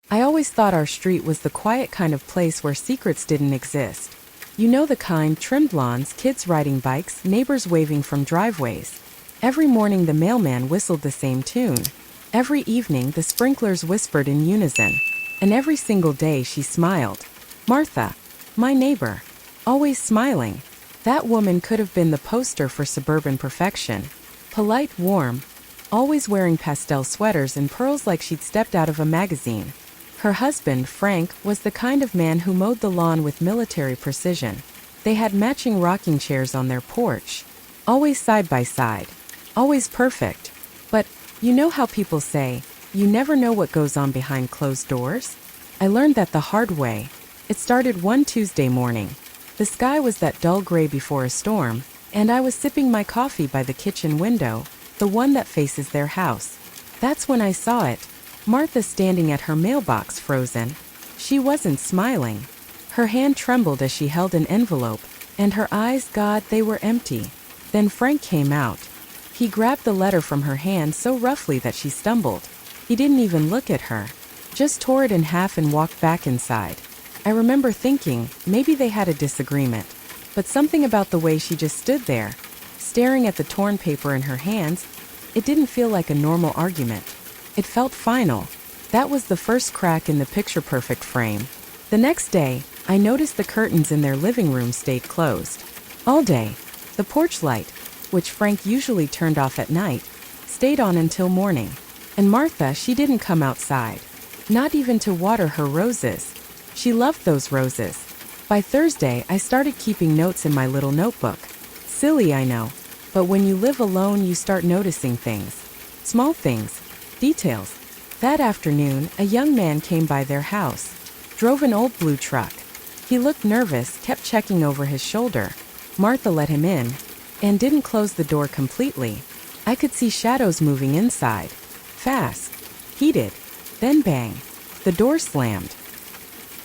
I always thought our street was the quiet kind of place where secrets didn't exist. You know, the kind: trimmed lawns, kids riding bikes, neighbors waving from driveways. Every morning the mailman whistled the same tune. Every evening the sprinklers whispered in unison. And every single day she smiled. Martha, my neighbor. Always smiling. That woman could have been the poster for suburban perfection. Polite, warm, always wearing pastel sweaters and pearls like she'd stepped out of a magazine. Her husband, Frank, was the kind of man who mowed the lawn with military precision. They had matching rocking chairs on their porch. Always side by side. Always perfect. But, you know how people say, you never know what goes on behind closed doors? I learned that the hard way. It started one Tuesday morning. The sky was that dull gray before a storm, and I was sipping my coffee by the kitchen window, the one that faces their house. That's when I saw it. Martha standing at her mailbox, frozen. She wasn't smiling. Her hand trembled as she held an envelope, and her eyes, God, they were empty. Then Frank came out. He grabbed the letter from her hand so roughly that she stumbled. He didn't even look at her. Just tore it in half and walked back inside. I remember thinking, maybe they had a disagreement. But something about the way she just stood there, staring at the torn paper in her hands, it didn't feel like a normal argument. It felt final. That was the first crack in the picture-perfect frame. The next day, I noticed the curtains in their living room stayed closed. All day. The porch light, which Frank usually turned off at night, stayed on until morning. And Martha, she didn't come outside. Not even to water her roses. She loved those roses. By Thursday, I started keeping notes in my little notebook. Silly, I know. But when you live alone, you start noticing things. Small things. Details. That afternoon, a young man came by their house. Drove an old blue truck. He looked nervous, kept checking over his shoulder. Martha let him in, and didn't close the door completely. I could see shadows moving inside. Fast. Heated. Then bang. The door slammed.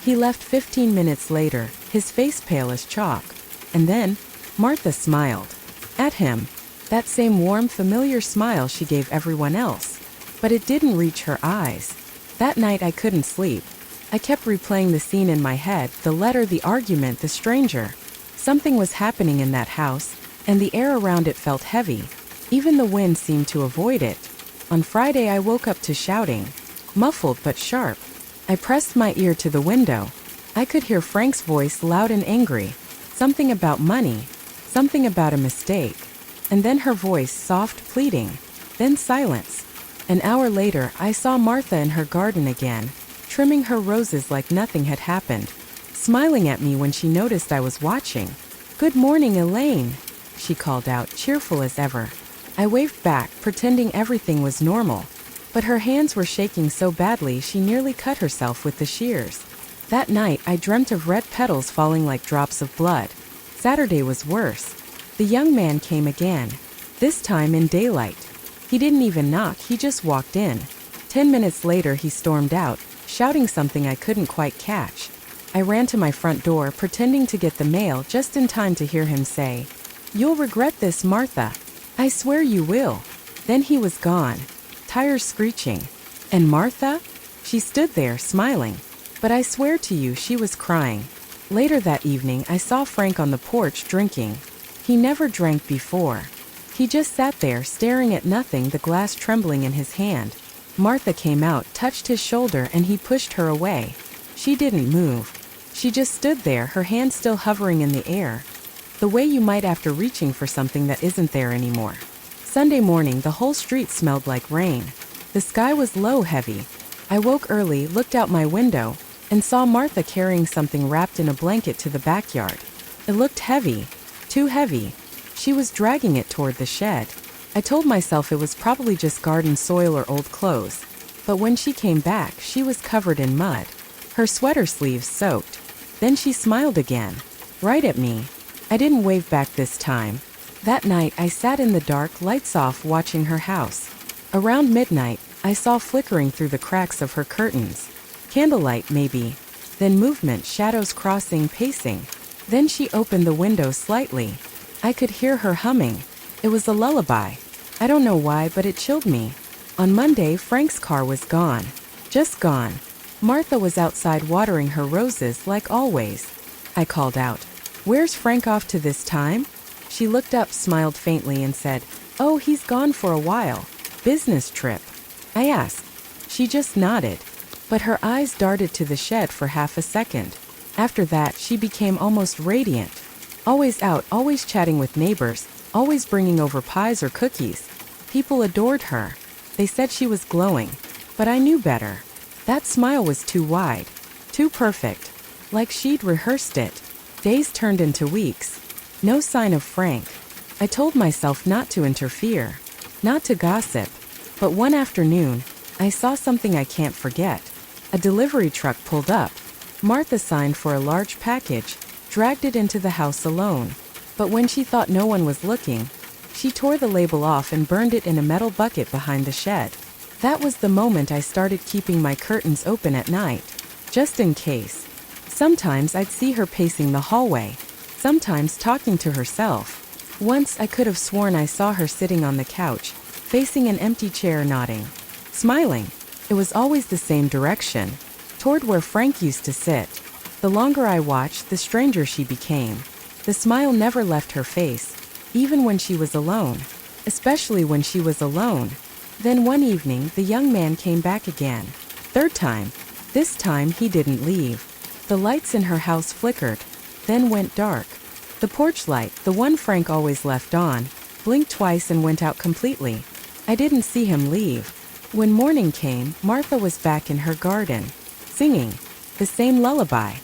He left 15 minutes later, his face pale as chalk. And then, Martha smiled. At him. That same warm, familiar smile she gave everyone else. But it didn't reach her eyes. That night I couldn't sleep. I kept replaying the scene in my head, the letter, the argument, the stranger. Something was happening in that house, and the air around it felt heavy. Even the wind seemed to avoid it. On Friday I woke up to shouting. Muffled but sharp. I pressed my ear to the window. I could hear Frank's voice, loud and angry. Something about money. Something about a mistake. And then her voice, soft, pleading. Then silence. An hour later, I saw Martha in her garden again, trimming her roses like nothing had happened, smiling at me when she noticed I was watching. "Good morning, Elaine," she called out, cheerful as ever. I waved back, pretending everything was normal. But her hands were shaking so badly she nearly cut herself with the shears. That night, I dreamt of red petals falling like drops of blood. Saturday was worse. The young man came again, this time in daylight. He didn't even knock, he just walked in. 10 minutes later he stormed out, shouting something I couldn't quite catch. I ran to my front door, pretending to get the mail just in time to hear him say, "You'll regret this, Martha. I swear you will." Then he was gone, tires screeching. And Martha? She stood there, smiling. But I swear to you, she was crying. Later that evening, I saw Frank on the porch drinking. He never drank before. He just sat there, staring at nothing, the glass trembling in his hand. Martha came out, touched his shoulder, and he pushed her away. She didn't move. She just stood there, her hand still hovering in the air. The way you might after reaching for something that isn't there anymore. Sunday morning, the whole street smelled like rain. The sky was low, heavy. I woke early, looked out my window, and saw Martha carrying something wrapped in a blanket to the backyard. It looked heavy. Too heavy. She was dragging it toward the shed. I told myself it was probably just garden soil or old clothes. But when she came back, she was covered in mud. Her sweater sleeves soaked. Then she smiled again. Right at me. I didn't wave back this time. That night, I sat in the dark, lights off, watching her house. Around midnight, I saw flickering through the cracks of her curtains. Candlelight, maybe. Then movement, shadows crossing, pacing. Then she opened the window slightly. I could hear her humming. It was a lullaby. I don't know why, but it chilled me. On Monday, Frank's car was gone. Just gone. Martha was outside watering her roses like always. I called out, "Where's Frank off to this time?" She looked up, smiled faintly, and said, "Oh, he's gone for a while. Business trip." I asked. She just nodded, but her eyes darted to the shed for half a second. After that, she became almost radiant. Always out, always chatting with neighbors, always bringing over pies or cookies. People adored her. They said she was glowing, but I knew better. That smile was too wide, too perfect, like she'd rehearsed it. Days turned into weeks. No sign of Frank. I told myself not to interfere, not to gossip. But one afternoon, I saw something I can't forget. A delivery truck pulled up. Martha signed for a large package, dragged it into the house alone. But when she thought no one was looking, she tore the label off and burned it in a metal bucket behind the shed. That was the moment I started keeping my curtains open at night, just in case. Sometimes I'd see her pacing the hallway, sometimes talking to herself. Once I could have sworn I saw her sitting on the couch, facing an empty chair, nodding, smiling. It was always the same direction, toward where Frank used to sit. The longer I watched, the stranger she became. The smile never left her face, even when she was alone, especially when she was alone. Then one evening, the young man came back again. Third time. This time he didn't leave. The lights in her house flickered, then went dark. The porch light, the one Frank always left on, blinked twice and went out completely. I didn't see him leave. When morning came, Martha was back in her garden, singing the same lullaby.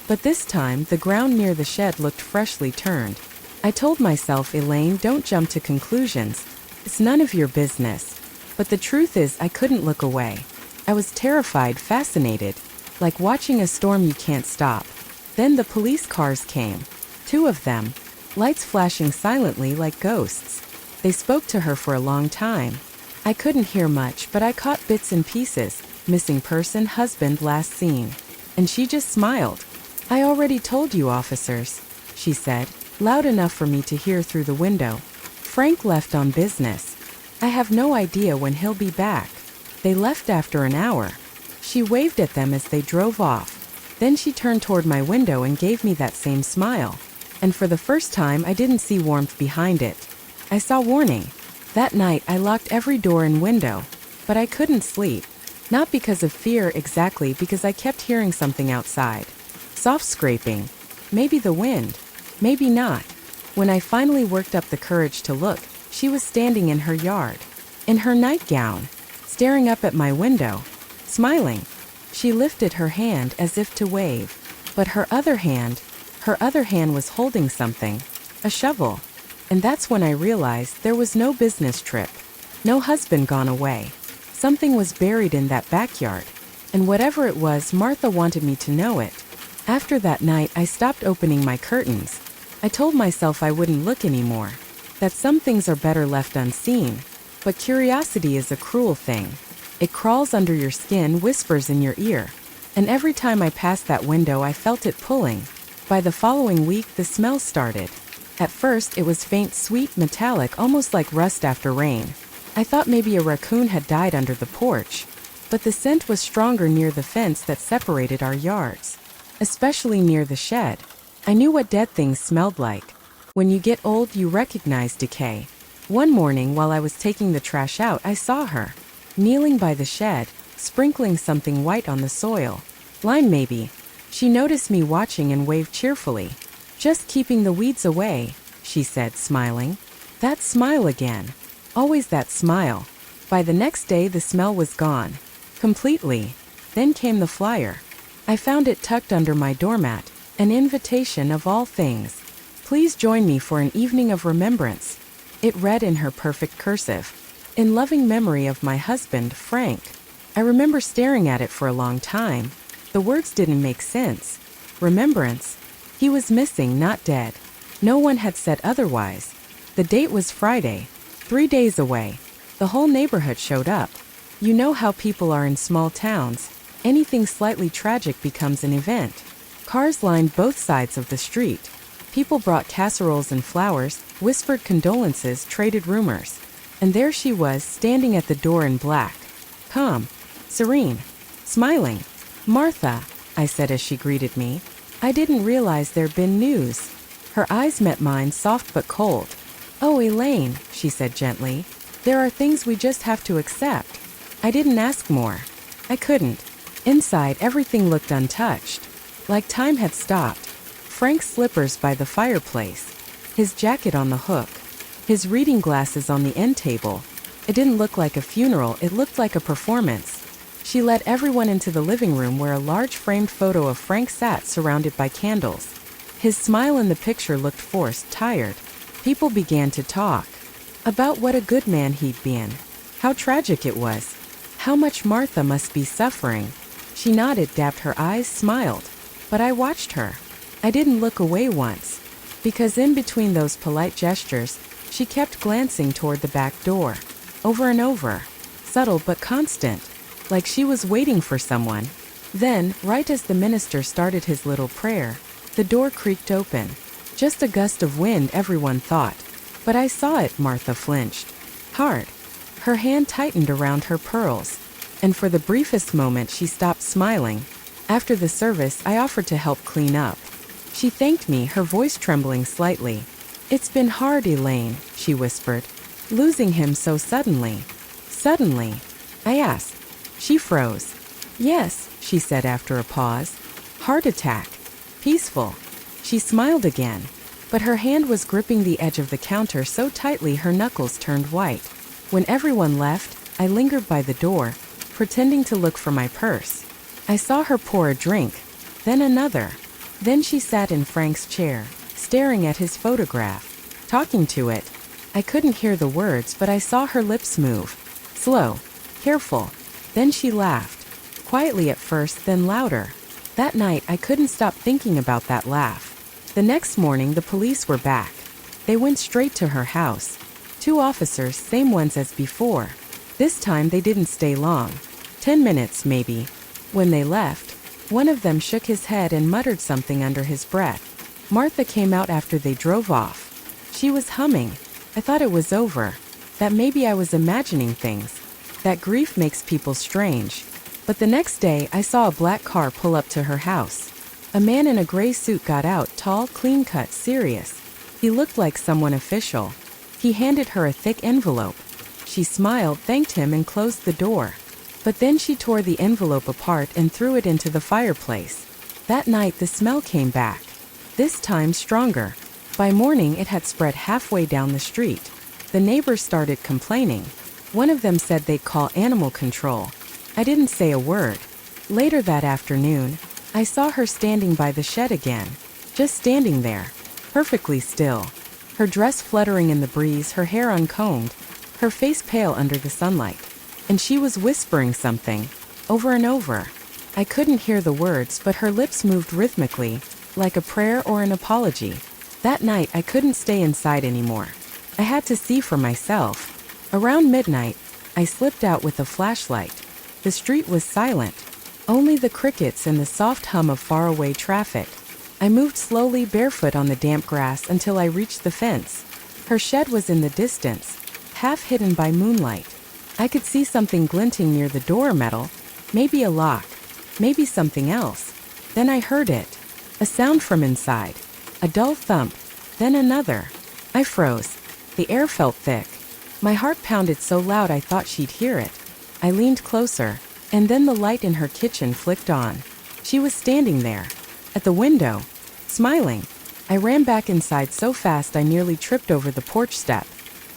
But this time, the ground near the shed looked freshly turned. I told myself, Elaine, don't jump to conclusions. It's none of your business. But the truth is, I couldn't look away. I was terrified, fascinated, like watching a storm you can't stop. Then the police cars came. 2 of them, lights flashing silently like ghosts. They spoke to her for a long time. I couldn't hear much, but I caught bits and pieces. Missing person, husband, last seen. And she just smiled. "I already told you, officers," she said, loud enough for me to hear through the window. "Frank left on business. I have no idea when he'll be back." They left after an hour. She waved at them as they drove off. Then she turned toward my window and gave me that same smile. And for the first time, I didn't see warmth behind it. I saw warning. That night, I locked every door and window. But I couldn't sleep. Not because of fear exactly, because I kept hearing something outside. Soft scraping. Maybe the wind. Maybe not. When I finally worked up the courage to look, she was standing in her yard, in her nightgown, staring up at my window, smiling. She lifted her hand as if to wave, but her other hand was holding something, a shovel. And that's when I realized there was no business trip, no husband gone away. Something was buried in that backyard, and whatever it was, Martha wanted me to know it. After that night, I stopped opening my curtains. I told myself I wouldn't look anymore, that some things are better left unseen. But curiosity is a cruel thing. It crawls under your skin, whispers in your ear. And every time I passed that window, I felt it pulling. By the following week, the smell started. At first, it was faint, sweet, metallic, almost like rust after rain. I thought maybe a raccoon had died under the porch. But the scent was stronger near the fence that separated our yards, especially near the shed. I knew what dead things smelled like. When you get old, you recognize decay. One morning, while I was taking the trash out, I saw her, kneeling by the shed, sprinkling something white on the soil. Lime, maybe. She noticed me watching and waved cheerfully. "Just keeping the weeds away," she said, smiling. That smile again. Always that smile. By the next day, the smell was gone. Completely. Then came the flyer. I found it tucked under my doormat, an invitation of all things. "Please join me for an evening of remembrance." It read in her perfect cursive, "In loving memory of my husband, Frank." I remember staring at it for a long time. The words didn't make sense. Remembrance? He was missing, not dead. No one had said otherwise. The date was Friday, 3 days away. The whole neighborhood showed up. You know how people are in small towns. Anything slightly tragic becomes an event. Cars lined both sides of the street. People brought casseroles and flowers, whispered condolences, traded rumors. And there she was, standing at the door in black. Calm. Serene. Smiling. "Martha," I said as she greeted me. "I didn't realize there'd been news." Her eyes met mine, soft but cold. "Oh, Elaine," she said gently. "There are things we just have to accept." I didn't ask more. I couldn't. Inside, everything looked untouched. Like time had stopped. Frank's slippers by the fireplace. His jacket on the hook. His reading glasses on the end table. It didn't look like a funeral, it looked like a performance. She led everyone into the living room where a large framed photo of Frank sat surrounded by candles. His smile in the picture looked forced, tired. People began to talk. About what a good man he'd been. How tragic it was. How much Martha must be suffering. She nodded, dabbed her eyes, smiled. But I watched her. I didn't look away once. Because in between those polite gestures, she kept glancing toward the back door. Over and over. Subtle but constant. Like she was waiting for someone. Then, right as the minister started his little prayer, the door creaked open. Just a gust of wind, everyone thought. But I saw it. Martha flinched. Hard. Her hand tightened around her pearls. And for the briefest moment she stopped smiling. After the service, I offered to help clean up. She thanked me, her voice trembling slightly. "It's been hard, Elaine," she whispered. "Losing him so suddenly." "Suddenly?" I asked. She froze. "Yes," she said after a pause. "Heart attack. Peaceful." She smiled again. But her hand was gripping the edge of the counter so tightly her knuckles turned white. When everyone left, I lingered by the door, pretending to look for my purse. I saw her pour a drink, then another. Then she sat in Frank's chair, staring at his photograph, talking to it. I couldn't hear the words, but I saw her lips move. Slow, careful. Then she laughed. Quietly at first, then louder. That night, I couldn't stop thinking about that laugh. The next morning, the police were back. They went straight to her house. 2 officers, same ones as before. This time they didn't stay long. 10 minutes, maybe. When they left, one of them shook his head and muttered something under his breath. Martha came out after they drove off. She was humming. I thought it was over. That maybe I was imagining things. That grief makes people strange. But the next day, I saw a black car pull up to her house. A man in a gray suit got out, tall, clean-cut, serious. He looked like someone official. He handed her a thick envelope. She smiled, thanked him, and closed the door. But then she tore the envelope apart and threw it into the fireplace. That night, the smell came back. This time stronger. By morning, it had spread halfway down the street. The neighbors started complaining. One of them said they'd call animal control. I didn't say a word. Later that afternoon, I saw her standing by the shed again. Just standing there. Perfectly still. Her dress fluttering in the breeze, her hair uncombed, her face pale under the sunlight. And she was whispering something, over and over. I couldn't hear the words, but her lips moved rhythmically, like a prayer or an apology. That night, I couldn't stay inside anymore. I had to see for myself. Around midnight, I slipped out with a flashlight. The street was silent. Only the crickets and the soft hum of faraway traffic. I moved slowly, barefoot on the damp grass until I reached the fence. Her shed was in the distance, half hidden by moonlight. I could see something glinting near the door metal, maybe a lock, maybe something else. Then I heard it. A sound from inside. A dull thump, then another. I froze. The air felt thick. My heart pounded so loud I thought she'd hear it. I leaned closer, and then the light in her kitchen flicked on. She was standing there, at the window, smiling. I ran back inside so fast I nearly tripped over the porch step.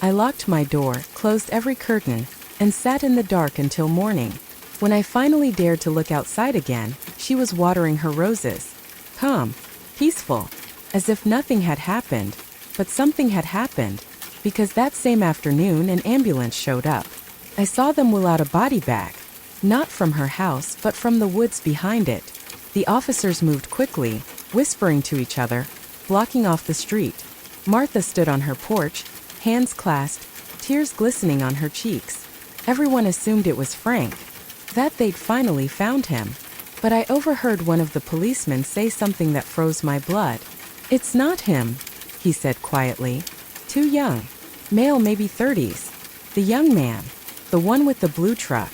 I locked my door, closed every curtain, and sat in the dark until morning. When I finally dared to look outside again, she was watering her roses. Calm, peaceful, as if nothing had happened. But something had happened, because that same afternoon an ambulance showed up. I saw them wheel out a body bag, not from her house, but from the woods behind it. The officers moved quickly, whispering to each other, blocking off the street. Martha stood on her porch, hands clasped, tears glistening on her cheeks. Everyone assumed it was Frank, that they'd finally found him. But I overheard one of the policemen say something that froze my blood. "It's not him," he said quietly. "Too young. Male, maybe 30s. The young man. The one with the blue truck."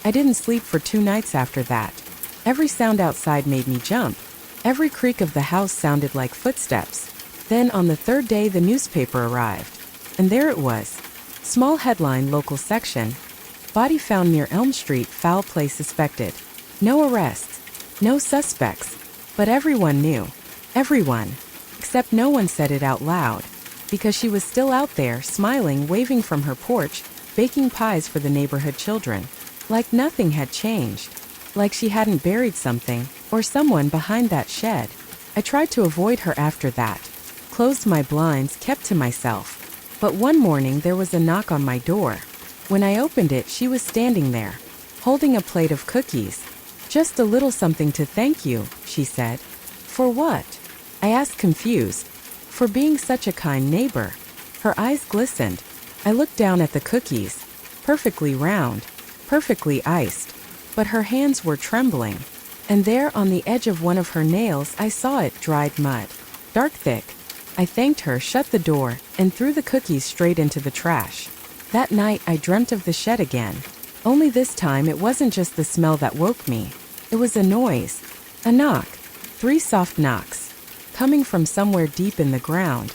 I didn't sleep for 2 nights after that. Every sound outside made me jump. Every creak of the house sounded like footsteps. Then on the third day the newspaper arrived. And there it was. Small headline, local section. Body found near Elm Street, foul play suspected. No arrests. No suspects. But everyone knew. Everyone. Except no one said it out loud. Because she was still out there, smiling, waving from her porch, baking pies for the neighborhood children. Like nothing had changed. Like she hadn't buried something, or someone behind that shed. I tried to avoid her after that. Closed my blinds, kept to myself. But one morning there was a knock on my door. When I opened it, she was standing there, holding a plate of cookies. "Just a little something to thank you," she said. "For what?" I asked, confused. "For being such a kind neighbor." Her eyes glistened. I looked down at the cookies. Perfectly round. Perfectly iced. But her hands were trembling. And there on the edge of one of her nails I saw it, dried mud. Dark thick. I thanked her, shut the door, and threw the cookies straight into the trash. That night I dreamt of the shed again. Only this time it wasn't just the smell that woke me. It was a noise. A knock. 3 soft knocks. Coming from somewhere deep in the ground.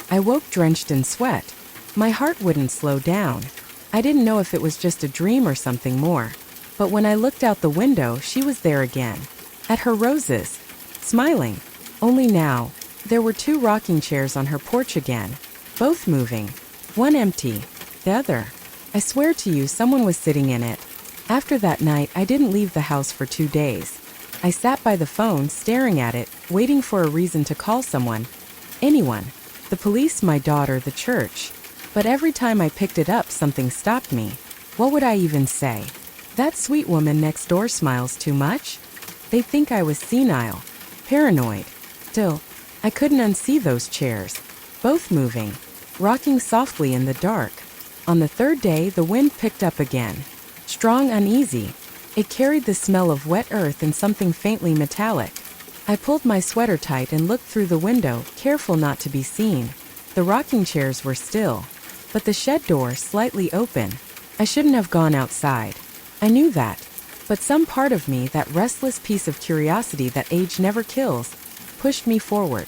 I woke drenched in sweat. My heart wouldn't slow down. I didn't know if it was just a dream or something more. But when I looked out the window, she was there again. At her roses. Smiling. Only now, there were 2 rocking chairs on her porch again. Both moving. One empty. The other. I swear to you, someone was sitting in it. After that night, I didn't leave the house for 2 days. I sat by the phone, staring at it, waiting for a reason to call someone. Anyone. The police, my daughter, the church. But every time I picked it up, something stopped me. What would I even say? That sweet woman next door smiles too much? They think I was senile. Paranoid. Still, I couldn't unsee those chairs. Both moving. Rocking softly in the dark. On the third day, the wind picked up again. Strong, uneasy. It carried the smell of wet earth and something faintly metallic. I pulled my sweater tight and looked through the window, careful not to be seen. The rocking chairs were still. But the shed door slightly open. I shouldn't have gone outside. I knew that. But some part of me, that restless piece of curiosity that age never kills, pushed me forward.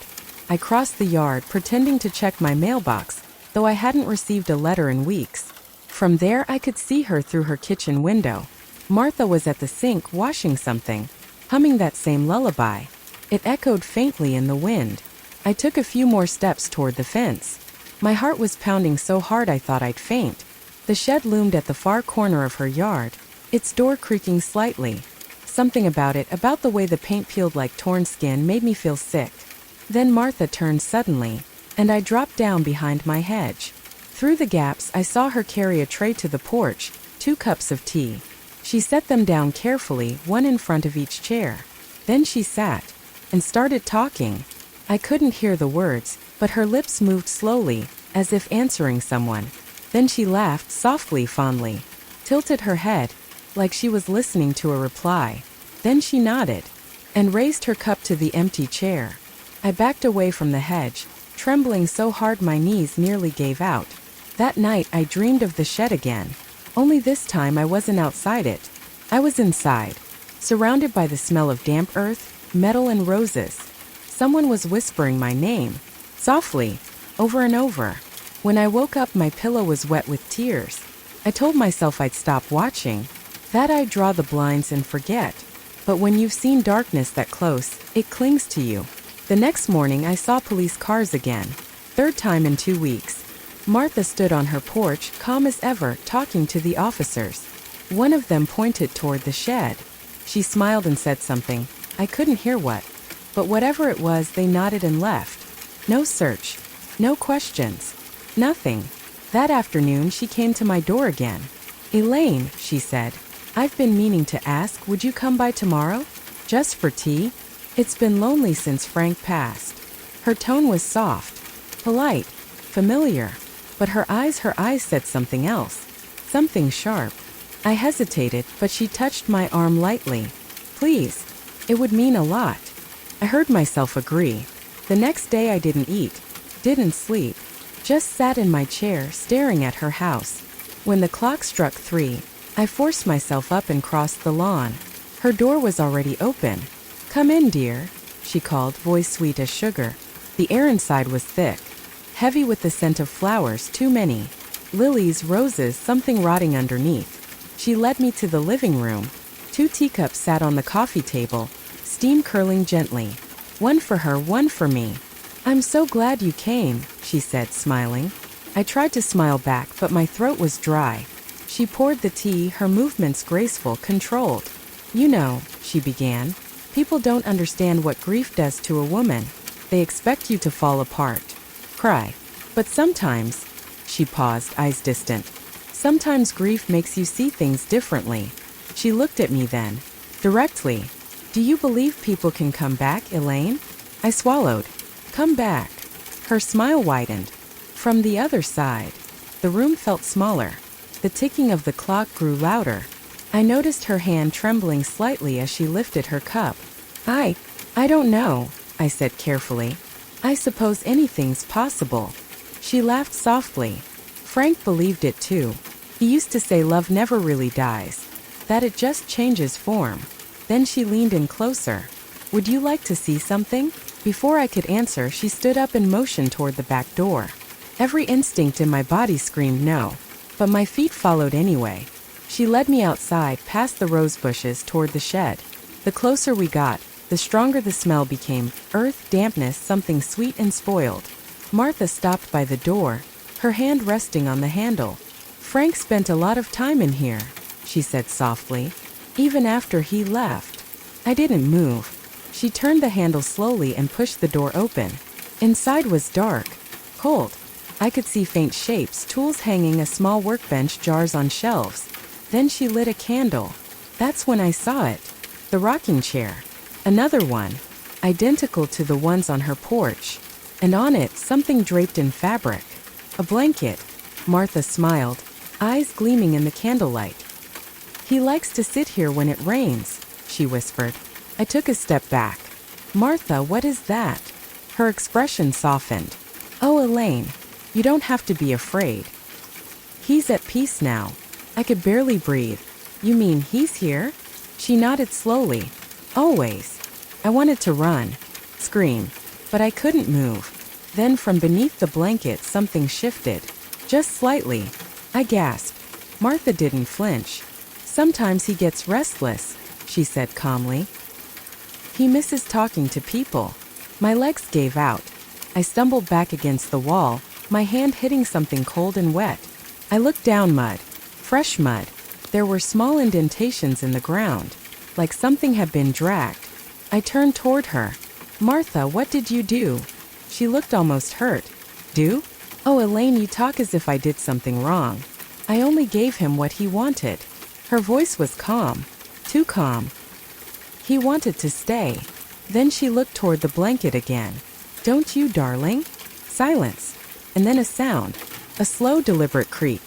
I crossed the yard, pretending to check my mailbox, though I hadn't received a letter in weeks. From there I could see her through her kitchen window. Martha was at the sink washing something, humming that same lullaby. It echoed faintly in the wind. I took a few more steps toward the fence. My heart was pounding so hard I thought I'd faint. The shed loomed at the far corner of her yard, its door creaking slightly. Something about it, about the way the paint peeled like torn skin, made me feel sick. Then Martha turned suddenly, and I dropped down behind my hedge. Through the gaps I saw her carry a tray to the porch, 2 cups of tea. She set them down carefully, one in front of each chair. Then she sat and started talking. I couldn't hear the words, but her lips moved slowly, as if answering someone. Then she laughed softly, fondly, tilted her head, like she was listening to a reply. Then she nodded, and raised her cup to the empty chair. I backed away from the hedge, trembling so hard my knees nearly gave out. That night I dreamed of the shed again. Only this time I wasn't outside it. I was inside, surrounded by the smell of damp earth, metal and roses. Someone was whispering my name, softly, over and over. When I woke up, my pillow was wet with tears. I told myself I'd stop watching, that I'd draw the blinds and forget. But when you've seen darkness that close, it clings to you. The next morning I saw police cars again. 3rd time in 2 weeks. Martha stood on her porch, calm as ever, talking to the officers. One of them pointed toward the shed. She smiled and said something. I couldn't hear what. But whatever it was, they nodded and left. No search. No questions. Nothing. That afternoon she came to my door again. "Elaine," she said, "I've been meaning to ask, would you come by tomorrow? Just for tea? It's been lonely since Frank passed." Her tone was soft, polite, familiar. But her eyes said something else. Something sharp. I hesitated, but she touched my arm lightly. "Please. It would mean a lot." I heard myself agree. The next day I didn't eat, didn't sleep, just sat in my chair staring at her house. When the clock struck 3, I forced myself up and crossed the lawn. Her door was already open. "Come in, dear," she called, voice sweet as sugar. The air inside was thick, heavy with the scent of flowers, too many. Lilies, roses, something rotting underneath. She led me to the living room. 2 teacups sat on the coffee table, steam curling gently. One for her, one for me. "I'm so glad you came," she said, smiling. I tried to smile back, but my throat was dry. She poured the tea, her movements graceful, controlled. "You know," she began, "people don't understand what grief does to a woman. They expect you to fall apart, cry. But sometimes," she paused, eyes distant, "sometimes grief makes you see things differently." She looked at me then, directly. "Do you believe people can come back, Elaine?" I swallowed. "Come back." Her smile widened. From the other side. The room felt smaller. The ticking of the clock grew louder. I noticed her hand trembling slightly as she lifted her cup. I don't know," I said carefully. "I suppose anything's possible." She laughed softly. Frank believed it too. He used to say love never really dies, that it just changes form. Then she leaned in closer. "Would you like to see something?" Before I could answer, she stood up and motioned toward the back door. Every instinct in my body screamed no, but my feet followed anyway. She led me outside, past the rose bushes, toward the shed. The closer we got, the stronger the smell became, earth, dampness, something sweet and spoiled. Martha stopped by the door, her hand resting on the handle. "Frank spent a lot of time in here," she said softly, "even after he left." I didn't move. She turned the handle slowly and pushed the door open. Inside was dark, cold. I could see faint shapes, tools hanging, a small workbench, jars on shelves. Then she lit a candle. That's when I saw it. The rocking chair. Another one, identical to the ones on her porch. And on it, something draped in fabric. A blanket. Martha smiled, eyes gleaming in the candlelight. "He likes to sit here when it rains," she whispered. I took a step back. "Martha, what is that?" Her expression softened. "Oh, Elaine, you don't have to be afraid. He's at peace now." I could barely breathe. "You mean he's here?" She nodded slowly. "Always." I wanted to run, scream, but I couldn't move. Then from beneath the blanket something shifted. Just slightly. I gasped. Martha didn't flinch. "Sometimes he gets restless," she said calmly. "He misses talking to people." My legs gave out. I stumbled back against the wall, my hand hitting something cold and wet. I looked down. Mud. Fresh mud. There were small indentations in the ground, like something had been dragged. I turned toward her. "Martha, what did you do?" She looked almost hurt. "Do? Oh, Elaine, you talk as if I did something wrong. I only gave him what he wanted." Her voice was calm. Too calm. "He wanted to stay." Then she looked toward the blanket again. "Don't you, darling?" Silence. And then a sound. A slow, deliberate creak.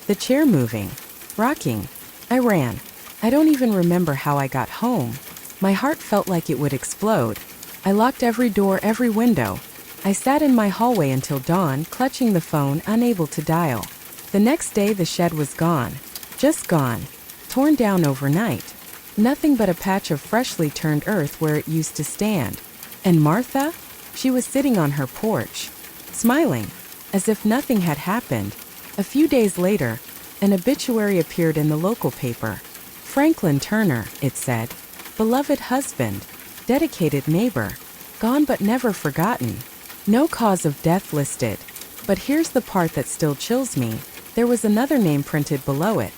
The chair moving. Rocking. I ran. I don't even remember how I got home. My heart felt like it would explode. I locked every door, every window. I sat in my hallway until dawn, clutching the phone, unable to dial. The next day the shed was gone. Just gone. Torn down overnight. Nothing but a patch of freshly turned earth where it used to stand. And Martha? She was sitting on her porch, smiling, as if nothing had happened. A few days later, an obituary appeared in the local paper. Franklin Turner, it said. Beloved husband. Dedicated neighbor. Gone but never forgotten. No cause of death listed. But here's the part that still chills me. There was another name printed below it.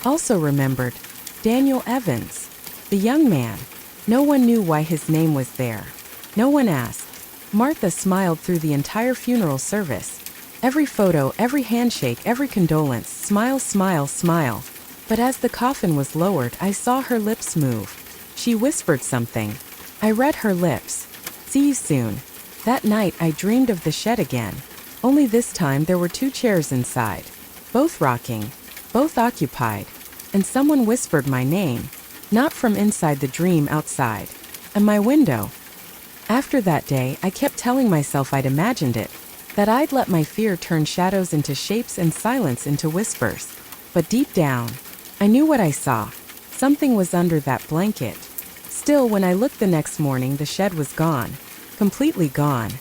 Also remembered. Daniel Evans. The young man. No one knew why his name was there. No one asked. Martha smiled through the entire funeral service. Every photo, every handshake, every condolence, smile, smile, smile. But as the coffin was lowered, I saw her lips move. She whispered something. I read her lips. See you soon. That night I dreamed of the shed again. Only this time there were 2 chairs inside. Both rocking. Both occupied. And someone whispered my name. Not from inside the dream, outside. And my window. After that day, I kept telling myself I'd imagined it. That I'd let my fear turn shadows into shapes and silence into whispers. But deep down, I knew what I saw. Something was under that blanket. Still, when I looked the next morning, the shed was gone. Completely gone.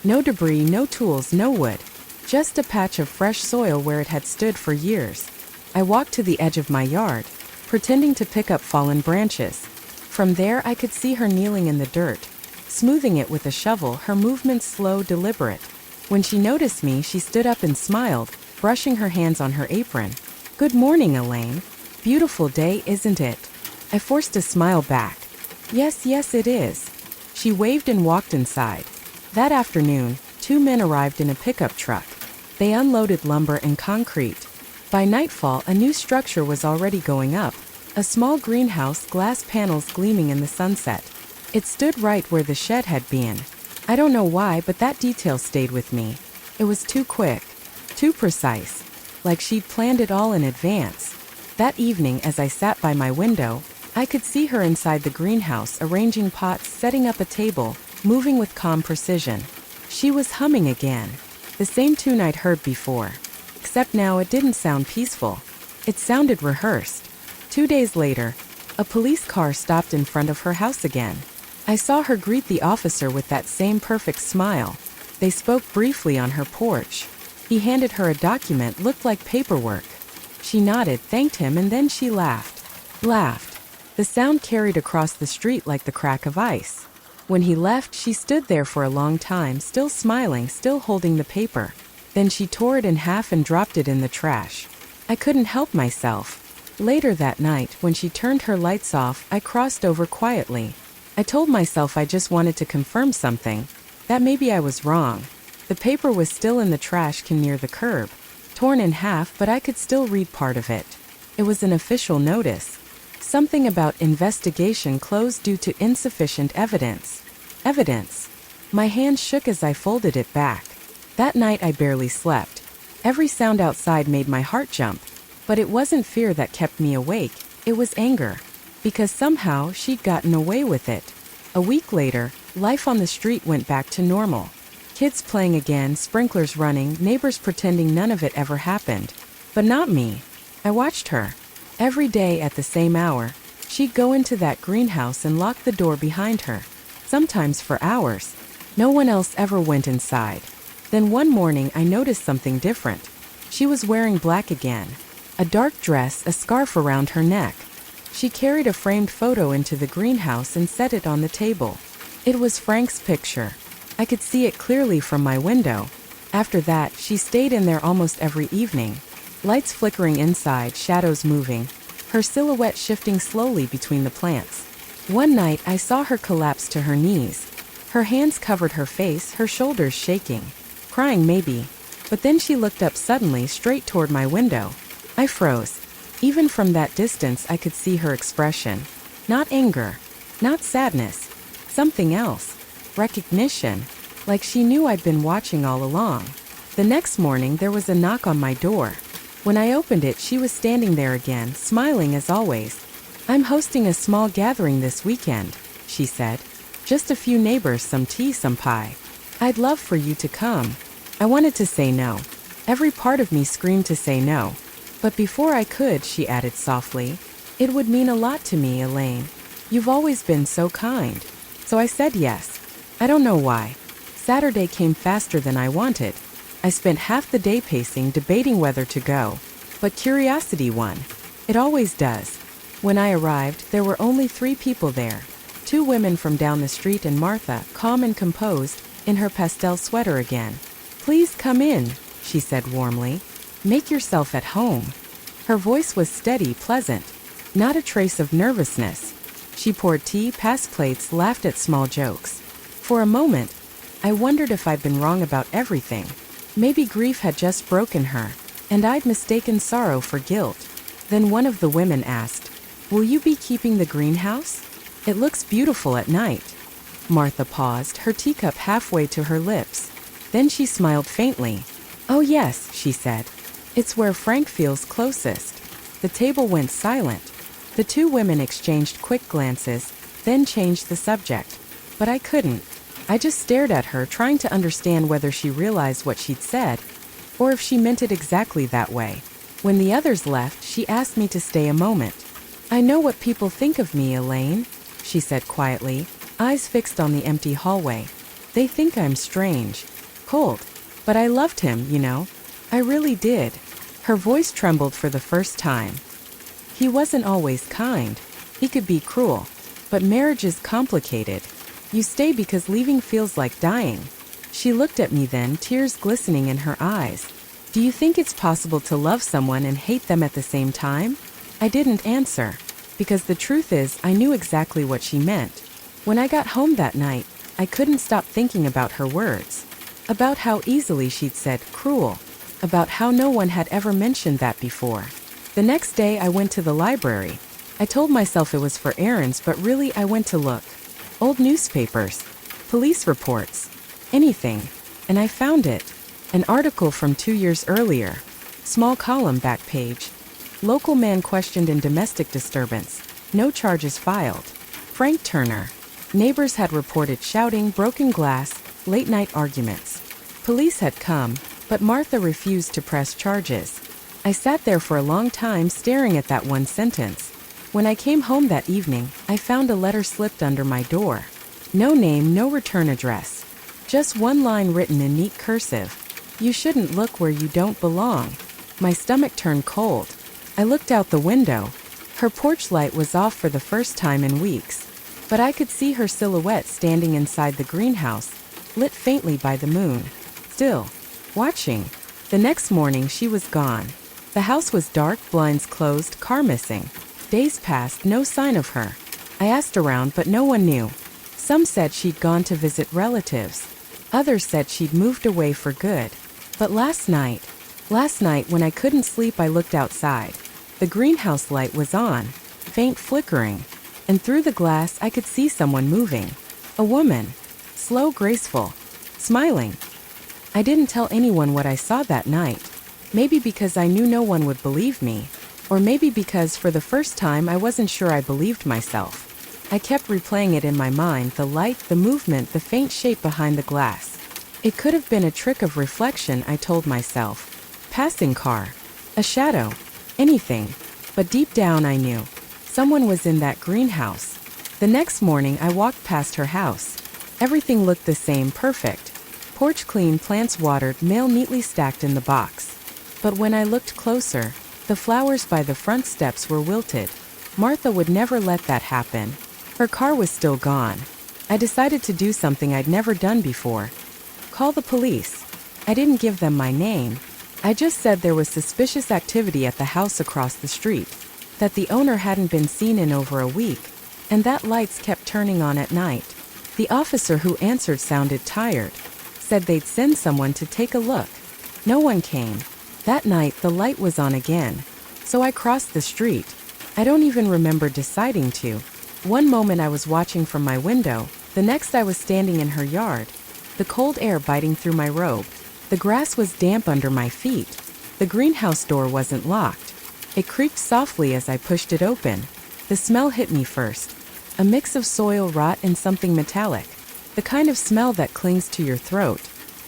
No debris, no tools, no wood. Just a patch of fresh soil where it had stood for years. I walked to the edge of my yard, pretending to pick up fallen branches. From there, I could see her kneeling in the dirt, smoothing it with a shovel, her movements slow, deliberate. When she noticed me, she stood up and smiled, brushing her hands on her apron. "Good morning, Elaine. Beautiful day, isn't it?" I forced a smile back. "Yes, yes, it is." She waved and walked inside. That afternoon, 2 men arrived in a pickup truck. They unloaded lumber and concrete. By nightfall, a new structure was already going up, a small greenhouse, glass panels gleaming in the sunset. It stood right where the shed had been. I don't know why, but that detail stayed with me. It was too quick, too precise, like she'd planned it all in advance. That evening, as I sat by my window, I could see her inside the greenhouse, arranging pots, setting up a table, moving with calm precision. She was humming again, the same tune I'd heard before. Except now it didn't sound peaceful. It sounded rehearsed. 2 days later, a police car stopped in front of her house again. I saw her greet the officer with that same perfect smile. They spoke briefly on her porch. He handed her a document, looked like paperwork. She nodded, thanked him, and then she laughed. Laughed. The sound carried across the street like the crack of ice. When he left, she stood there for a long time, still smiling, still holding the paper. Then she tore it in half and dropped it in the trash. I couldn't help myself. Later that night, when she turned her lights off, I crossed over quietly. I told myself I just wanted to confirm something, that maybe I was wrong. The paper was still in the trash can near the curb, torn in half, but I could still read part of it. It was an official notice. Something about investigation closed due to insufficient evidence. Evidence. My hand shook as I folded it back. That night I barely slept. Every sound outside made my heart jump. But it wasn't fear that kept me awake, it was anger. Because somehow she'd gotten away with it. A week later, life on the street went back to normal. Kids playing again, sprinklers running, neighbors pretending none of it ever happened. But not me. I watched her. Every day at the same hour, she'd go into that greenhouse and lock the door behind her. Sometimes for hours. No one else ever went inside. Then one morning I noticed something different. She was wearing black again. A dark dress, a scarf around her neck. She carried a framed photo into the greenhouse and set it on the table. It was Frank's picture. I could see it clearly from my window. After that, she stayed in there almost every evening. Lights flickering inside, shadows moving, her silhouette shifting slowly between the plants. One night, I saw her collapse to her knees. Her hands covered her face, her shoulders shaking. Crying maybe. But then she looked up suddenly, straight toward my window. I froze. Even from that distance, I could see her expression. Not anger. Not sadness. Something else. Recognition. Like she knew I'd been watching all along. The next morning, there was a knock on my door. When I opened it, she was standing there again, smiling as always. "I'm hosting a small gathering this weekend," she said. "Just a few neighbors, some tea, some pie. I'd love for you to come." I wanted to say no. Every part of me screamed to say no. But before I could, she added softly, "It would mean a lot to me, Elaine. You've always been so kind." So I said yes. I don't know why. Saturday came faster than I wanted. I spent half the day pacing, debating whether to go. But curiosity won. It always does. When I arrived, there were only 3 people there. 2 women from down the street and Martha, calm and composed, in her pastel sweater again. "Please come in," she said warmly. "Make yourself at home." Her voice was steady, pleasant. Not a trace of nervousness. She poured tea, passed plates, laughed at small jokes. For a moment, I wondered if I'd been wrong about everything. Maybe grief had just broken her, and I'd mistaken sorrow for guilt. Then one of the women asked, "Will you be keeping the greenhouse? It looks beautiful at night." Martha paused, her teacup halfway to her lips. Then she smiled faintly. "Oh yes," she said. "It's where Frank feels closest." The table went silent. The 2 women exchanged quick glances, then changed the subject. But I couldn't. I just stared at her, trying to understand whether she realized what she'd said, or if she meant it exactly that way. When the others left, she asked me to stay a moment. I know what people think of me, Elaine, she said quietly, eyes fixed on the empty hallway. They think I'm strange, cold. But I loved him, you know. I really did. Her voice trembled for the first time. He wasn't always kind. He could be cruel. But marriage is complicated. You stay because leaving feels like dying. She looked at me then, tears glistening in her eyes. Do you think it's possible to love someone and hate them at the same time? I didn't answer, because the truth is I knew exactly what she meant. When I got home that night, I couldn't stop thinking about her words. About how easily she'd said cruel. About how no one had ever mentioned that before. The next day I went to the library. I told myself it was for errands, but really I went to look. Old newspapers, police reports, anything. And I found it. An article from 2 years earlier. Small column, back page. Local man questioned in domestic disturbance. No charges filed. Frank Turner. Neighbors had reported shouting, broken glass, late-night arguments. Police had come, but Martha refused to press charges. I sat there for a long time staring at that one sentence. When I came home that evening, I found a letter slipped under my door. No name, no return address. Just one line written in neat cursive. You shouldn't look where you don't belong. My stomach turned cold. I looked out the window. Her porch light was off for the first time in weeks. But I could see her silhouette standing inside the greenhouse, lit faintly by the moon. Still, watching. The next morning she was gone. The house was dark, blinds closed, car missing. Days passed, no sign of her. I asked around, but no one knew. Some said she'd gone to visit relatives. Others said she'd moved away for good. But last night when I couldn't sleep, I looked outside. The greenhouse light was on, faint flickering. And through the glass I could see someone moving. A woman. Slow, graceful. Smiling. I didn't tell anyone what I saw that night. Maybe because I knew no one would believe me. Or maybe because for the first time I wasn't sure I believed myself. I kept replaying it in my mind, the light, the movement, the faint shape behind the glass. It could have been a trick of reflection, I told myself. Passing car. A shadow. Anything. But deep down I knew. Someone was in that greenhouse. The next morning I walked past her house. Everything looked the same, perfect. Porch clean, plants watered, mail neatly stacked in the box. But when I looked closer, the flowers by the front steps were wilted. Martha would never let that happen. Her car was still gone. I decided to do something I'd never done before. Call the police. I didn't give them my name. I just said there was suspicious activity at the house across the street. That the owner hadn't been seen in over a week, and that lights kept turning on at night. The officer who answered sounded tired, said they'd send someone to take a look. No one came. That night the light was on again, so I crossed the street. I don't even remember deciding to. One moment I was watching from my window, the next I was standing in her yard, the cold air biting through my robe. The grass was damp under my feet. The greenhouse door wasn't locked. It creaked softly as I pushed it open. The smell hit me first. A mix of soil, rot, and something metallic. The kind of smell that clings to your throat.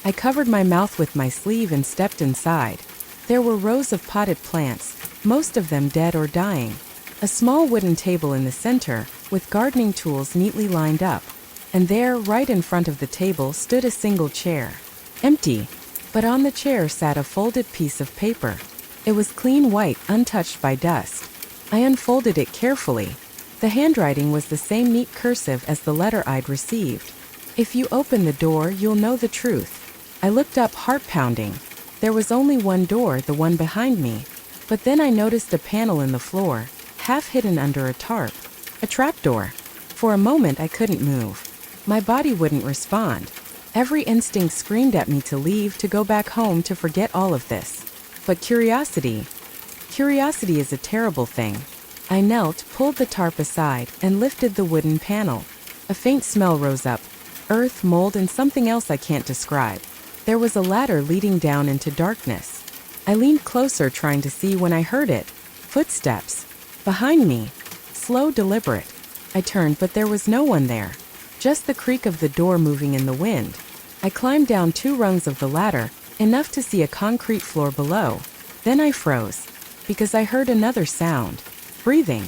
I covered my mouth with my sleeve and stepped inside. There were rows of potted plants, most of them dead or dying. A small wooden table in the center, with gardening tools neatly lined up. And there, right in front of the table, stood a single chair. Empty. But on the chair sat a folded piece of paper. It was clean white, untouched by dust. I unfolded it carefully. The handwriting was the same neat cursive as the letter I'd received. If you open the door, you'll know the truth. I looked up, heart pounding. There was only one door, the one behind me. But then I noticed a panel in the floor, half hidden under a tarp. A trapdoor. For a moment I couldn't move. My body wouldn't respond. Every instinct screamed at me to leave, to go back home, to forget all of this. But curiosity is a terrible thing. I knelt, pulled the tarp aside, and lifted the wooden panel. A faint smell rose up. Earth, mold, and something else I can't describe. There was a ladder leading down into darkness. I leaned closer, trying to see, when I heard it. Footsteps. Behind me. Slow, deliberate. I turned, but there was no one there. Just the creak of the door moving in the wind. I climbed down 2 rungs of the ladder, enough to see a concrete floor below. Then I froze, because I heard another sound. Breathing.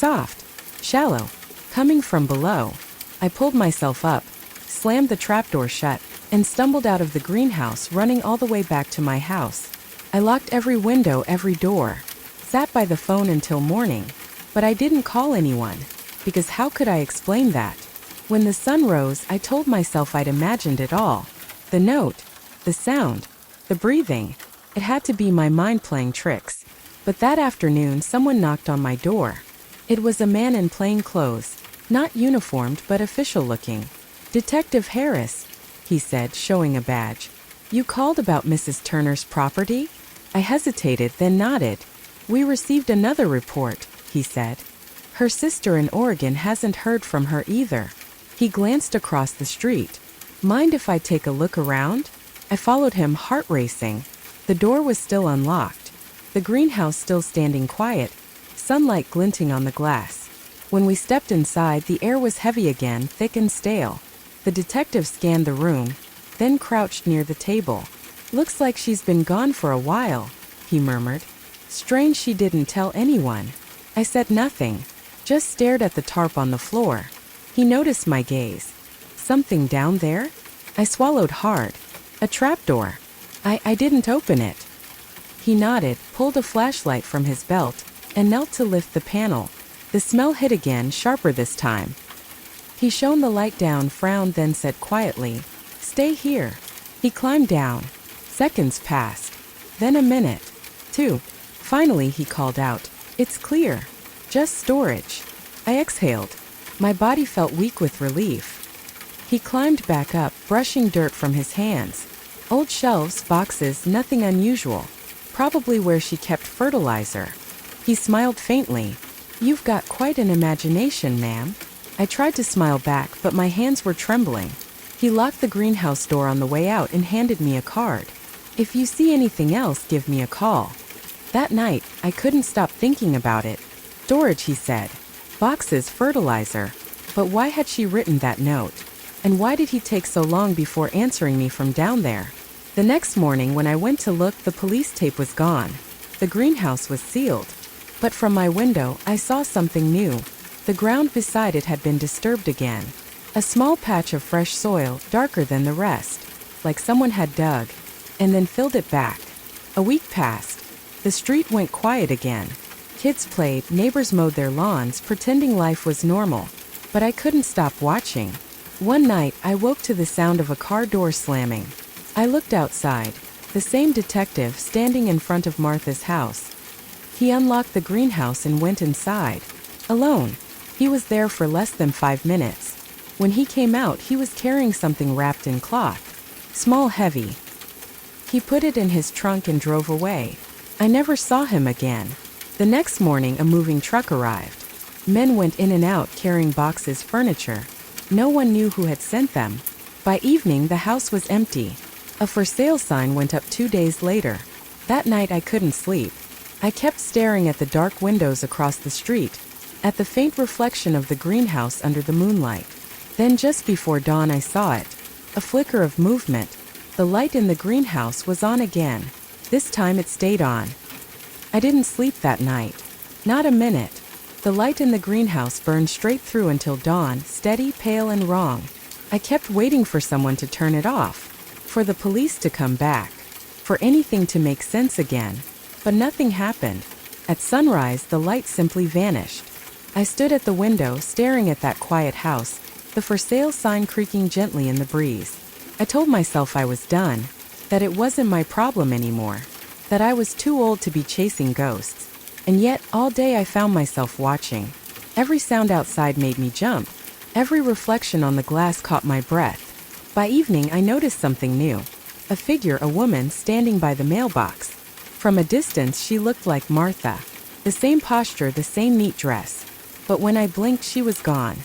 Soft, shallow, coming from below. I pulled myself up, slammed the trapdoor shut, and stumbled out of the greenhouse, running all the way back to my house. I locked every window, every door, sat by the phone until morning, but I didn't call anyone, because how could I explain that? When the sun rose, I told myself I'd imagined it all. The note, the sound, the breathing. It had to be my mind playing tricks. But that afternoon, someone knocked on my door. It was a man in plain clothes, not uniformed but official looking. "Detective Harris," he said, showing a badge. "You called about Mrs. Turner's property?" I hesitated, then nodded. "We received another report," he said. "Her sister in Oregon hasn't heard from her either." He glanced across the street. "Mind if I take a look around?" I followed him, heart racing. The door was still unlocked. The greenhouse still standing quiet, sunlight glinting on the glass. When we stepped inside, the air was heavy again, thick and stale. The detective scanned the room, then crouched near the table. "Looks like she's been gone for a while," he murmured. "Strange she didn't tell anyone." I said nothing, just stared at the tarp on the floor. He noticed my gaze. "Something down there?" I swallowed hard. "A trapdoor. I didn't open it." He nodded, pulled a flashlight from his belt, and knelt to lift the panel. The smell hit again, sharper this time. He shone the light down, frowned, then said quietly, "Stay here." He climbed down. Seconds passed. Then a minute. 2. Finally he called out, "It's clear. Just storage." I exhaled. My body felt weak with relief. He climbed back up, brushing dirt from his hands. Old shelves, boxes, nothing unusual. Probably where she kept fertilizer. He smiled faintly. "You've got quite an imagination, ma'am." I tried to smile back, but my hands were trembling. He locked the greenhouse door on the way out and handed me a card. "If you see anything else, give me a call." That night, I couldn't stop thinking about it. "Storage," he said. "Boxes, fertilizer." But why had she written that note? And why did he take so long before answering me from down there? The next morning when I went to look, the police tape was gone. The greenhouse was sealed. But from my window, I saw something new. The ground beside it had been disturbed again. A small patch of fresh soil, darker than the rest, like someone had dug, and then filled it back. A week passed. The street went quiet again. Kids played, neighbors mowed their lawns, pretending life was normal. But I couldn't stop watching. One night, I woke to the sound of a car door slamming. I looked outside. The same detective standing in front of Martha's house. He unlocked the greenhouse and went inside. Alone. He was there for less than 5 minutes. When he came out, he was carrying something wrapped in cloth. Small, heavy. He put it in his trunk and drove away. I never saw him again. The next morning, a moving truck arrived. Men went in and out carrying boxes, furniture. No one knew who had sent them. By evening, the house was empty. A for sale sign went up 2 days later. That night, I couldn't sleep. I kept staring at the dark windows across the street, at the faint reflection of the greenhouse under the moonlight. Then just before dawn, I saw it. A flicker of movement. The light in the greenhouse was on again. This time it stayed on. I didn't sleep that night. Not a minute. The light in the greenhouse burned straight through until dawn, steady, pale, and wrong. I kept waiting for someone to turn it off, for the police to come back, for anything to make sense again. But nothing happened. At sunrise, the light simply vanished. I stood at the window, staring at that quiet house, the for sale sign creaking gently in the breeze. I told myself I was done, that it wasn't my problem anymore, that I was too old to be chasing ghosts. And yet, all day I found myself watching. Every sound outside made me jump. Every reflection on the glass caught my breath. By evening, I noticed something new. A figure, a woman, standing by the mailbox. From a distance, she looked like Martha. The same posture, the same neat dress. But when I blinked, she was gone.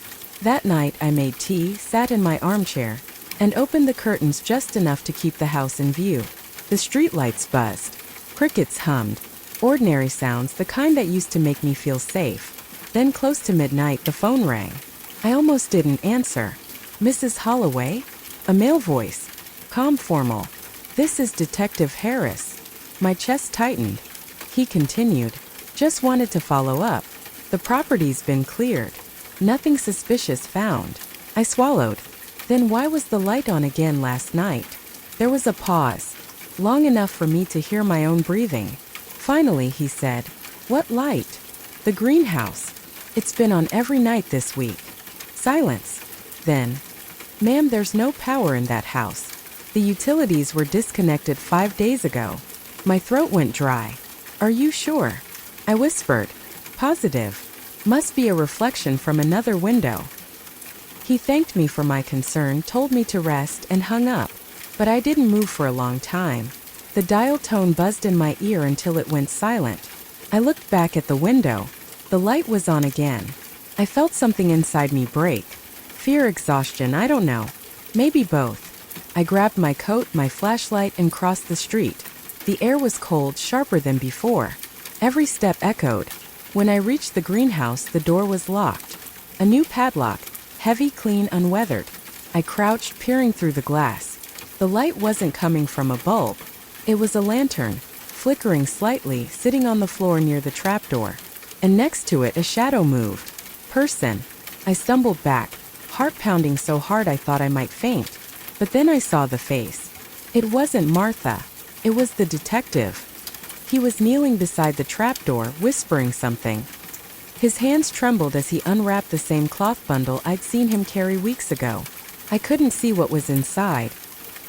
That night, I made tea, sat in my armchair, and opened the curtains just enough to keep the house in view. The streetlights buzzed. Crickets hummed. Ordinary sounds, the kind that used to make me feel safe. Then close to midnight, the phone rang. I almost didn't answer. "Mrs. Holloway?" A male voice. Calm, formal. "This is Detective Harris." My chest tightened. He continued. "Just wanted to follow up. The property's been cleared. Nothing suspicious found. I swallowed. Then why was the light on again last night? There was a pause, long enough for me to hear my own breathing. Finally, he said, "What light?" "The greenhouse. It's been on every night this week." Silence. Then, "Ma'am, there's no power in that house. The utilities were disconnected 5 days ago." My throat went dry. "Are you sure?" I whispered. "Positive. Must be a reflection from another window." He thanked me for my concern, told me to rest, and hung up. But I didn't move for a long time. The dial tone buzzed in my ear until it went silent. I looked back at the window. The light was on again. I felt something inside me break. Fear, exhaustion, I don't know. Maybe both. I grabbed my coat, my flashlight, and crossed the street. The air was cold, sharper than before. Every step echoed. When I reached the greenhouse, the door was locked. A new padlock, heavy, clean, unweathered. I crouched, peering through the glass. The light wasn't coming from a bulb. It was a lantern, flickering slightly, sitting on the floor near the trapdoor. And next to it, a shadow moved. Person. I stumbled back, heart pounding so hard I thought I might faint. But then I saw the face. It wasn't Martha. It was the detective. He was kneeling beside the trapdoor, whispering something. His hands trembled as he unwrapped the same cloth bundle I'd seen him carry weeks ago. I couldn't see what was inside,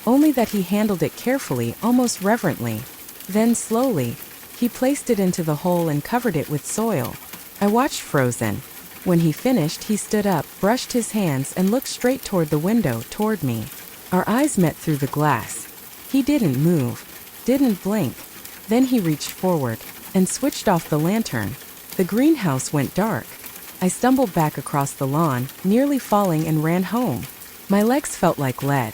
only that he handled it carefully, almost reverently. Then slowly, he placed it into the hole and covered it with soil. I watched frozen. When he finished, he stood up, brushed his hands, and looked straight toward the window, toward me. Our eyes met through the glass. He didn't move, didn't blink. Then he reached forward and switched off the lantern. The greenhouse went dark. I stumbled back across the lawn, nearly falling, and ran home. My legs felt like lead.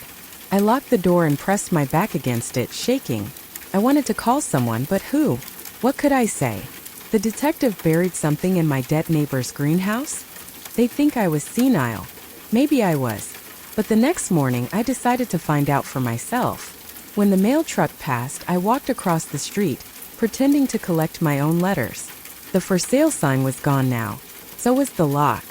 I locked the door and pressed my back against it, shaking. I wanted to call someone, but who? What could I say? The detective buried something in my dead neighbor's greenhouse? They'd think I was senile. Maybe I was. But the next morning, I decided to find out for myself. When the mail truck passed, I walked across the street, pretending to collect my own letters. The for sale sign was gone now. So was the lock.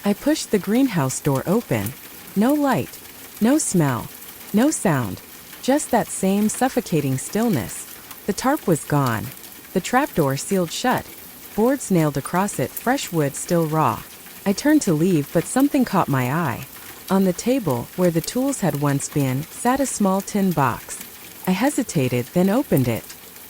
I pushed the greenhouse door open. No light. No smell. No sound. Just that same suffocating stillness. The tarp was gone. The trapdoor sealed shut. Boards nailed across it, fresh wood still raw. I turned to leave, but something caught my eye. On the table, where the tools had once been, sat a small tin box. I hesitated, then opened it.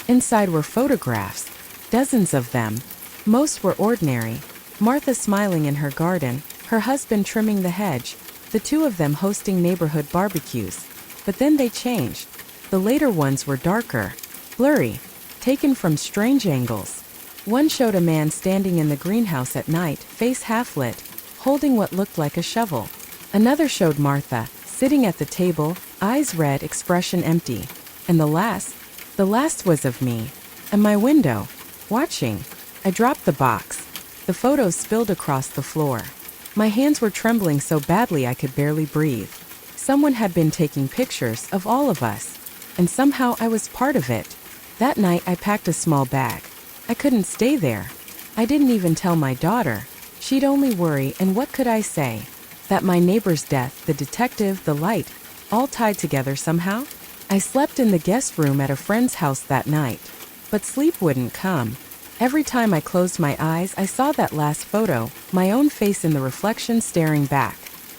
Inside were photographs. Dozens of them. Most were ordinary. Martha smiling in her garden, her husband trimming the hedge, the two of them hosting neighborhood barbecues. But then they changed. The later ones were darker, blurry, taken from strange angles. One showed a man standing in the greenhouse at night, face half-lit, holding what looked like a shovel. Another showed Martha, sitting at the table, eyes red, expression empty. And the last was of me, at my window, watching. I dropped the box. The photos spilled across the floor. My hands were trembling so badly I could barely breathe. Someone had been taking pictures of all of us, and somehow I was part of it. That night I packed a small bag. I couldn't stay there. I didn't even tell my daughter. She'd only worry, and what could I say? That my neighbor's death, the detective, the light, all tied together somehow? I slept in the guest room at a friend's house that night. But sleep wouldn't come. Every time I closed my eyes, I saw that last photo, my own face in the reflection staring back.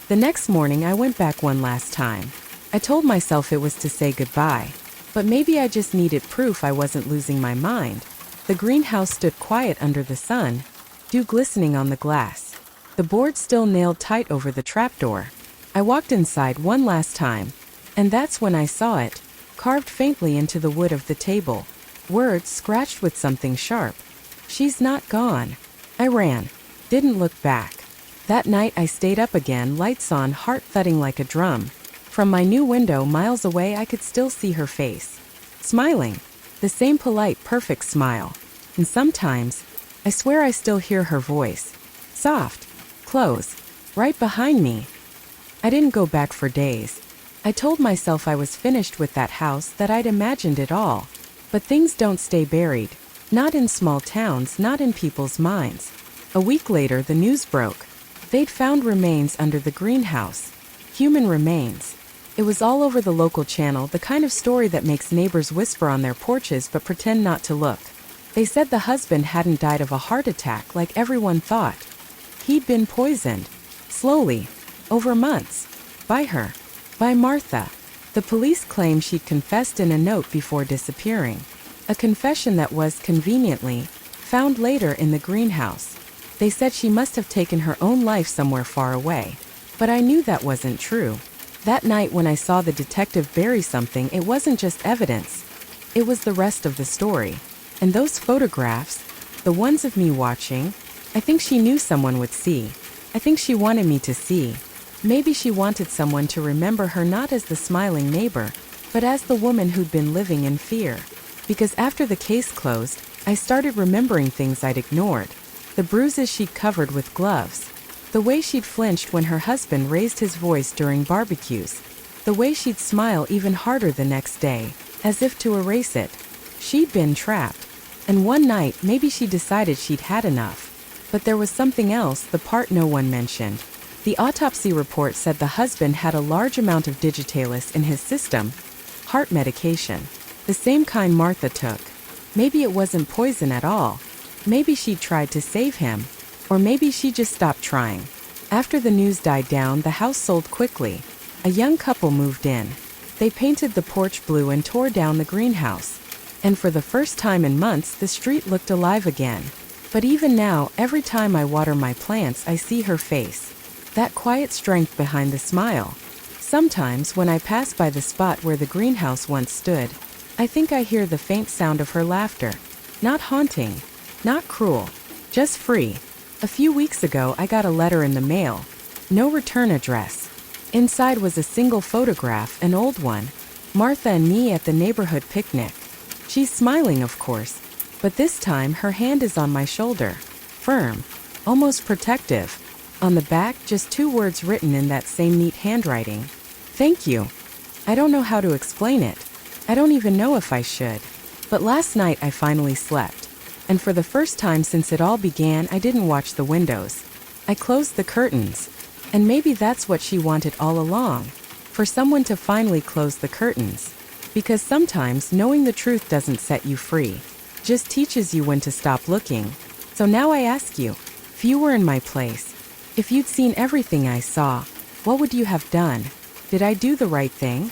The next morning, I went back one last time. I told myself it was to say goodbye. But maybe I just needed proof I wasn't losing my mind. The greenhouse stood quiet under the sun, dew glistening on the glass. The board still nailed tight over the trapdoor. I walked inside one last time, and that's when I saw it, carved faintly into the wood of the table. Words scratched with something sharp. "She's not gone." I ran. Didn't look back. That night I stayed up again, lights on, heart thudding like a drum. From my new window miles away I could still see her face. Smiling. The same polite, perfect smile. And sometimes, I swear I still hear her voice. Soft. Close. Right behind me. I didn't go back for days. I told myself I was finished with that house, that I'd imagined it all. But things don't stay buried. Not in small towns, not in people's minds. A week later, the news broke. They'd found remains under the greenhouse. Human remains. It was all over the local channel, the kind of story that makes neighbors whisper on their porches but pretend not to look. They said the husband hadn't died of a heart attack like everyone thought. He'd been poisoned. Slowly. Over months. By her. By Martha. The police claim she'd confessed in a note before disappearing. A confession that was, conveniently, found later in the greenhouse. They said she must have taken her own life somewhere far away. But I knew that wasn't true. That night when I saw the detective bury something, it wasn't just evidence. It was the rest of the story. And those photographs, the ones of me watching, I think she knew someone would see. I think she wanted me to see. Maybe she wanted someone to remember her not as the smiling neighbor, but as the woman who'd been living in fear. Because after the case closed, I started remembering things I'd ignored. The bruises she'd covered with gloves. The way she'd flinched when her husband raised his voice during barbecues. The way she'd smile even harder the next day, as if to erase it. She'd been trapped. And one night, maybe she decided she'd had enough. But there was something else, the part no one mentioned. The autopsy report said the husband had a large amount of digitalis in his system. Heart medication. The same kind Martha took. Maybe it wasn't poison at all. Maybe she'd tried to save him. Or maybe she just stopped trying. After the news died down, the house sold quickly. A young couple moved in. They painted the porch blue and tore down the greenhouse. And for the first time in months, the street looked alive again. But even now, every time I water my plants, I see her face. That quiet strength behind the smile. Sometimes, when I pass by the spot where the greenhouse once stood, I think I hear the faint sound of her laughter. Not haunting. Not cruel. Just free. A few weeks ago, I got a letter in the mail. No return address. Inside was a single photograph, an old one. Martha and me at the neighborhood picnic. She's smiling, of course. But this time, her hand is on my shoulder. Firm. Almost protective. On the back, just 2 words written in that same neat handwriting. Thank you. I don't know how to explain it. I don't even know if I should. But last night I finally slept. And for the first time since it all began, I didn't watch the windows. I closed the curtains. And maybe that's what she wanted all along. For someone to finally close the curtains. Because sometimes knowing the truth doesn't set you free. Just teaches you when to stop looking. So now I ask you, if you were in my place, if you'd seen everything I saw, what would you have done? Did I do the right thing?